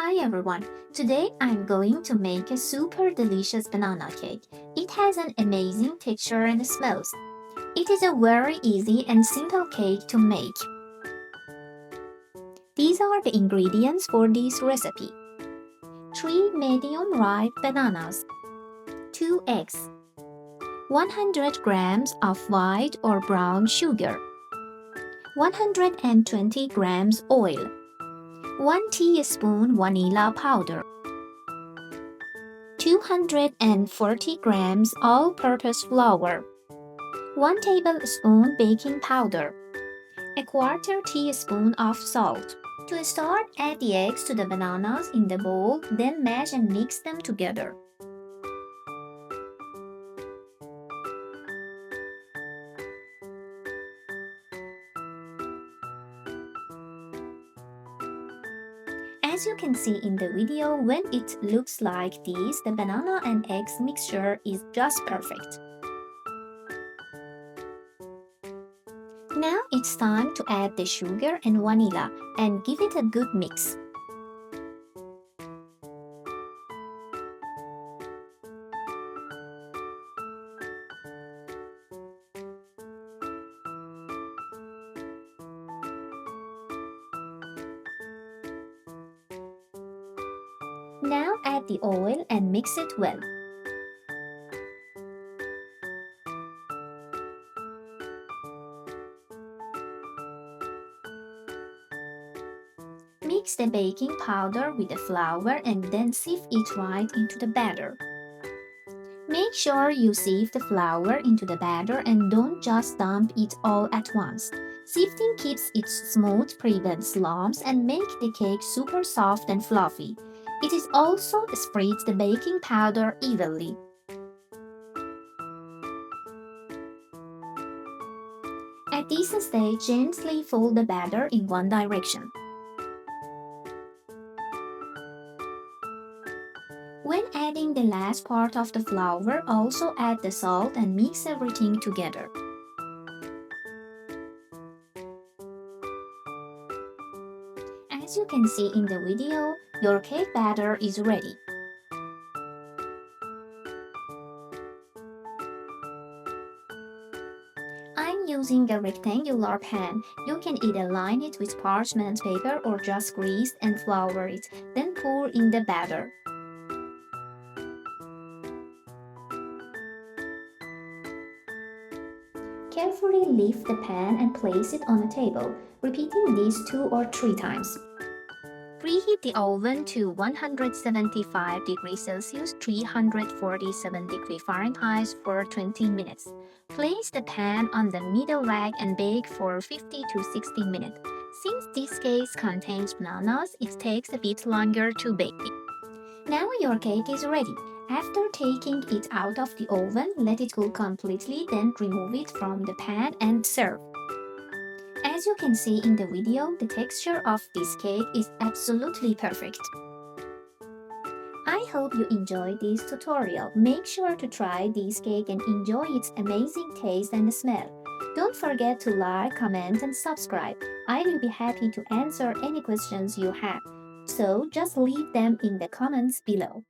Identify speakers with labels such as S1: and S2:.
S1: Hi everyone, today I'm going to make a super delicious banana cake. It has an amazing texture and smells. It is a very easy and simple cake to make. These are the ingredients for this recipe. 3 medium ripe bananas, 2 eggs, 100 grams of white or brown sugar, 120 grams oil, 1 teaspoon vanilla powder, 240 grams all-purpose flour, 1 tablespoon baking powder, a quarter teaspoon of salt. To start, add the eggs to the bananas in the bowl, then mash and mix them together. As you can see in the video, when it looks like this, the banana and eggs mixture is just perfect. Now it's time to add the sugar and vanilla and give it a good mix. Now add the oil and mix it well. Mix the baking powder with the flour and then sieve it right into the batter. Make sure you sieve the flour into the batter and don't just dump it all at once. Sifting keeps it smooth, prevents lumps, and make the cake super soft and fluffy. It is also spreads the baking powder evenly. At this stage, gently fold the batter in one direction. When adding the last part of the flour, also add the salt and mix everything together. As you can see in the video, your cake batter is ready. I'm using a rectangular pan. You can either line it with parchment paper or just grease and flour it, then pour in the batter. Carefully lift the pan and place it on a table, repeating this 2 or 3 times. Preheat the oven to 175 degrees Celsius, 347 degrees Fahrenheit for 20 minutes. Place the pan on the middle rack and bake for 50 to 60 minutes. Since this cake contains bananas, it takes a bit longer to bake. Now your cake is ready. After taking it out of the oven, let it cool completely, then remove it from the pan and serve. As you can see in the video, the texture of this cake is absolutely perfect. I hope you enjoyed this tutorial. Make sure to try this cake and enjoy its amazing taste and smell. Don't forget to like, comment and subscribe. I will be happy to answer any questions you have. So just leave them in the comments below.